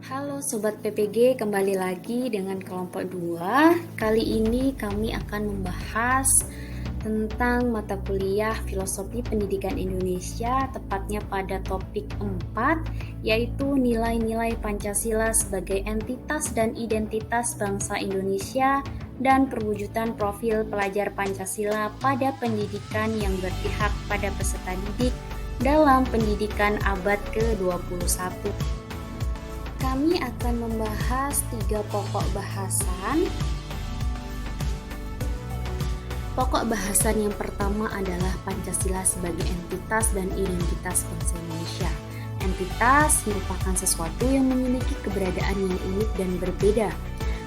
Halo Sobat PPG, kembali lagi dengan kelompok 2. Kali ini kami akan membahas tentang mata kuliah Filosofi Pendidikan Indonesia, tepatnya pada topik 4, yaitu nilai-nilai Pancasila sebagai entitas dan identitas bangsa Indonesia dan perwujudan profil pelajar Pancasila pada pendidikan yang berpihak pada peserta didik dalam pendidikan abad ke-21. Kami akan membahas 3 pokok bahasan. Pokok bahasan yang pertama adalah Pancasila sebagai entitas dan identitas bangsa Indonesia. Entitas merupakan sesuatu yang memiliki keberadaan yang unik dan berbeda.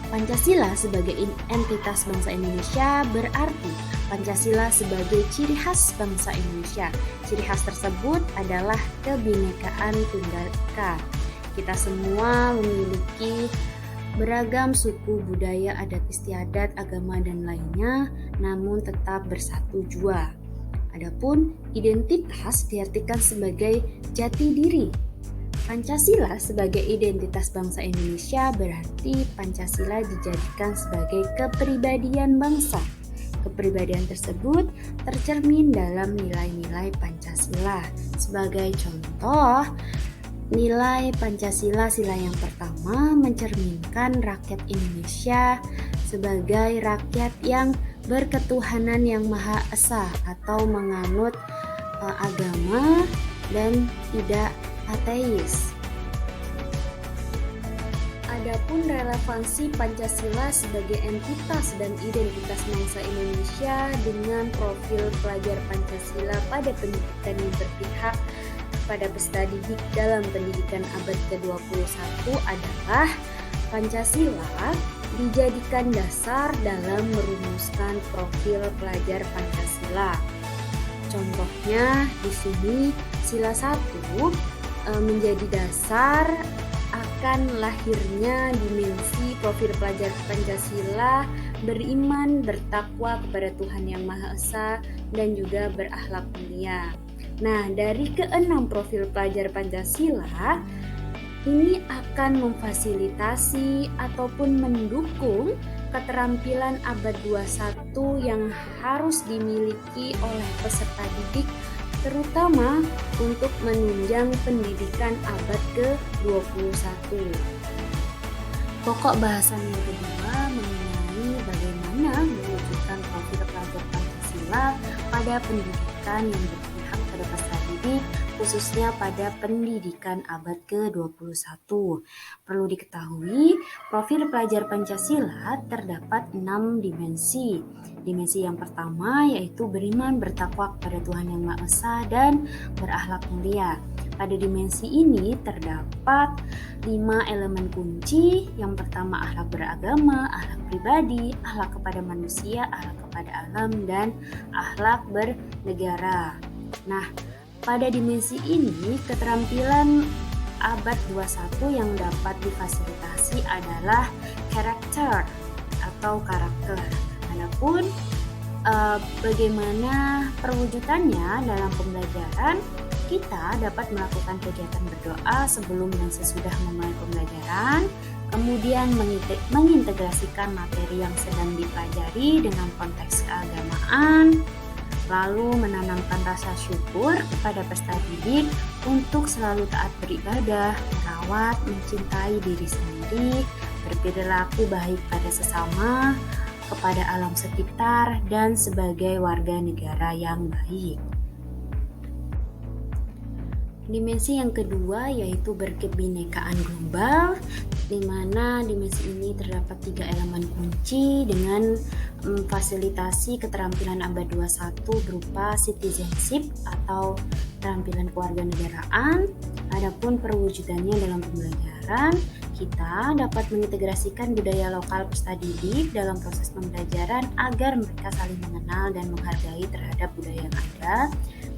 Pancasila sebagai entitas bangsa Indonesia berarti Pancasila sebagai ciri khas bangsa Indonesia. Ciri khas tersebut adalah kebinekaan tunggal ika. Kita semua memiliki beragam suku, budaya, adat istiadat, agama, dan lainnya, namun tetap bersatu jua. Adapun identitas diartikan sebagai jati diri. Pancasila sebagai identitas bangsa Indonesia berarti Pancasila dijadikan sebagai kepribadian bangsa. Kepribadian tersebut tercermin dalam nilai-nilai Pancasila. Sebagai contoh, nilai Pancasila sila yang pertama mencerminkan rakyat Indonesia sebagai rakyat yang berketuhanan yang Maha Esa atau menganut agama dan tidak ateis. Adapun relevansi Pancasila sebagai entitas dan identitas bangsa Indonesia dengan profil pelajar Pancasila pada pendidikan yang berpihak pada peserta didik dalam pendidikan abad ke-21 adalah Pancasila dijadikan dasar dalam merumuskan profil pelajar Pancasila. Contohnya di sini sila 1 menjadi dasar akan lahirnya dimensi profil pelajar Pancasila beriman, bertakwa kepada Tuhan Yang Maha Esa dan juga berakhlak mulia. Nah, dari ke-6 profil pelajar Pancasila ini akan memfasilitasi ataupun mendukung keterampilan abad 21 yang harus dimiliki oleh peserta didik, terutama untuk menunjang pendidikan abad ke-21. Pokok bahasan yang kedua mengenai bagaimana mewujudkan profil pelajar Pancasila pada pendidikan yang berpihak pada peserta didik, khususnya pada pendidikan abad ke-21. Perlu diketahui, profil pelajar Pancasila terdapat 6 dimensi. Dimensi yang pertama yaitu beriman, bertakwa kepada Tuhan Yang Maha Esa dan berakhlak mulia. Pada dimensi ini terdapat 5 elemen kunci. Yang pertama akhlak beragama, akhlak pribadi, akhlak kepada manusia, akhlak kepada alam, dan akhlak bernegara. Nah, pada dimensi ini keterampilan abad 21 yang dapat difasilitasi adalah karakter atau karakter. Adapun bagaimana perwujudannya dalam pembelajaran, kita dapat melakukan kegiatan berdoa sebelum dan sesudah memulai pembelajaran, kemudian mengintegrasikan materi yang sedang dipelajari dengan konteks keagamaan, lalu menanamkan rasa syukur kepada peserta didik untuk selalu taat beribadah, merawat, mencintai diri sendiri, berperilaku baik pada sesama, kepada alam sekitar, dan sebagai warga negara yang baik. Dimensi yang kedua yaitu berkebinekaan global, di mana dimensi ini terdapat 3 elemen kunci dengan memfasilitasi keterampilan abad 21 berupa citizenship atau keterampilan kewarganegaraan. Adapun perwujudannya dalam pembelajaran, kita dapat mengintegrasikan budaya lokal peserta didik dalam proses pembelajaran agar mereka saling mengenal dan menghargai terhadap budaya yang ada.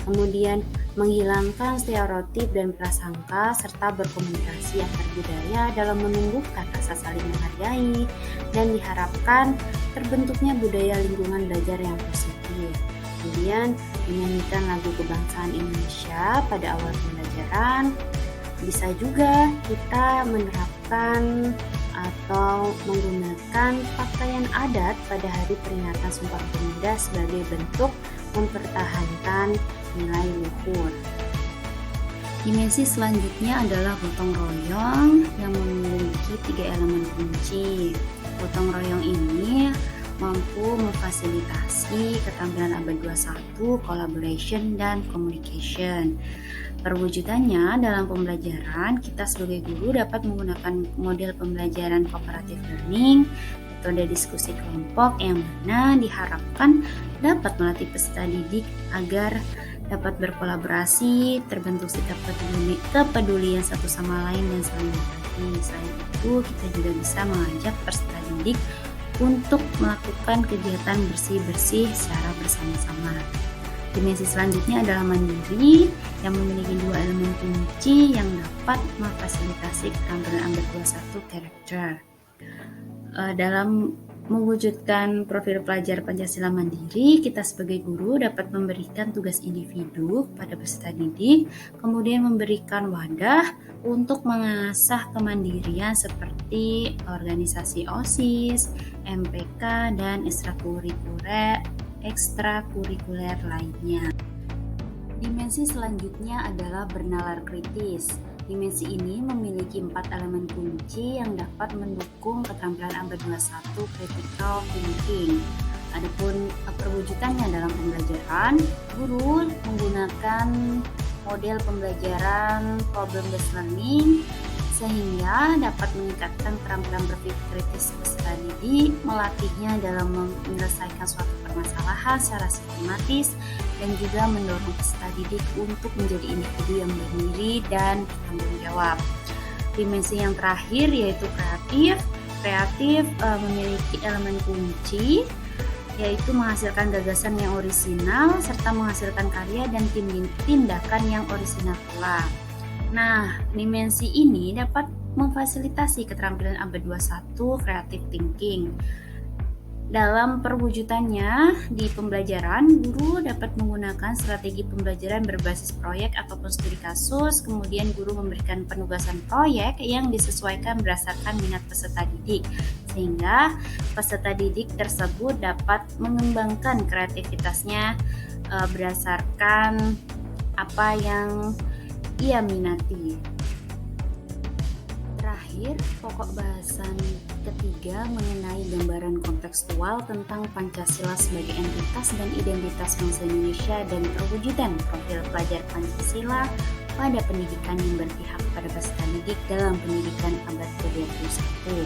Kemudian menghilangkan stereotip dan prasangka serta berkomunikasi antar budaya dalam menumbuhkan rasa saling menghargai dan diharapkan terbentuknya budaya lingkungan belajar yang positif. Kemudian menyanyikan lagu kebangsaan Indonesia pada awal pembelajaran. Bisa juga kita menerapkan mengenakan atau menggunakan pakaian adat pada hari peringatan Sumpah Pemuda sebagai bentuk mempertahankan nilai luhur. Dimensi selanjutnya adalah gotong royong yang memiliki 3 elemen kunci. Gotong royong ini mampu memfasilitasi keterampilan abad 21, collaboration dan communication. Perwujudannya dalam pembelajaran, kita sebagai guru dapat menggunakan model pembelajaran cooperative learning, metode diskusi kelompok yang mana diharapkan dapat melatih peserta didik agar dapat berkolaborasi, terbentuk sikap kepedulian satu sama lain dan saling berbagi. Selain itu, kita juga bisa mengajak peserta didik untuk melakukan kegiatan bersih-bersih secara bersama-sama. Dimensi selanjutnya adalah mandiri yang memiliki 2 elemen kunci yang dapat memfasilitasi keterampilan abad 21 karakter. Dalam mewujudkan profil pelajar Pancasila mandiri, kita sebagai guru dapat memberikan tugas individu pada peserta didik, kemudian memberikan wadah untuk mengasah kemandirian seperti organisasi OSIS, MPK, dan ekstrakurikuler lainnya. Dimensi selanjutnya adalah bernalar kritis. Dimensi ini memiliki 4 elemen kunci yang dapat mendukung keterampilan abad 21 critical thinking. Adapun perwujudannya dalam pembelajaran, guru menggunakan model pembelajaran problem based learning sehingga dapat meningkatkan keterampilan berpikir kritis peserta didik, melatihnya dalam menyelesaikan suatu permasalahan secara sistematis, dan juga mendorong peserta didik untuk menjadi individu yang berdiri dan bertanggung jawab. Dimensi yang terakhir yaitu kreatif memiliki elemen kunci yaitu menghasilkan gagasan yang orisinal serta menghasilkan karya dan tindakan yang orisinal pula. Nah, dimensi ini dapat memfasilitasi keterampilan abad 21 creative thinking. Dalam perwujudannya di pembelajaran, guru dapat menggunakan strategi pembelajaran berbasis proyek ataupun studi kasus, kemudian guru memberikan penugasan proyek yang disesuaikan berdasarkan minat peserta didik, sehingga peserta didik tersebut dapat mengembangkan kreativitasnya berdasarkan apa yang ia minati. Terakhir, pokok bahasan ketiga mengenai gambaran kontekstual tentang Pancasila sebagai entitas dan identitas bangsa Indonesia dan perwujudan profil pelajar Pancasila pada pendidikan yang berpihak pada peserta didik dalam pendidikan abad ke-21.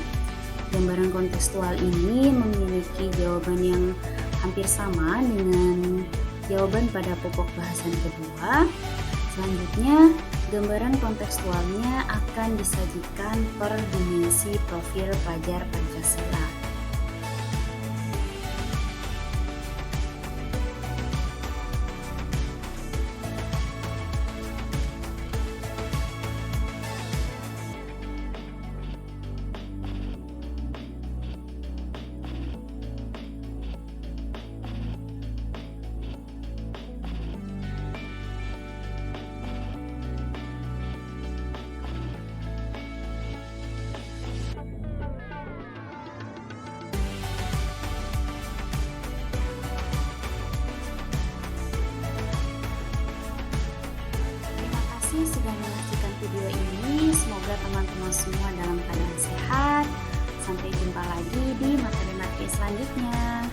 Gambaran kontekstual ini memiliki jawaban yang hampir sama dengan jawaban pada pokok bahasan kedua. Selanjutnya, gambaran kontekstualnya akan disajikan per dimensi profil pelajar Pancasila. Sudah menyaksikan video ini. Semoga teman-teman semua dalam keadaan sehat. Sampai jumpa lagi di materi-materi selanjutnya.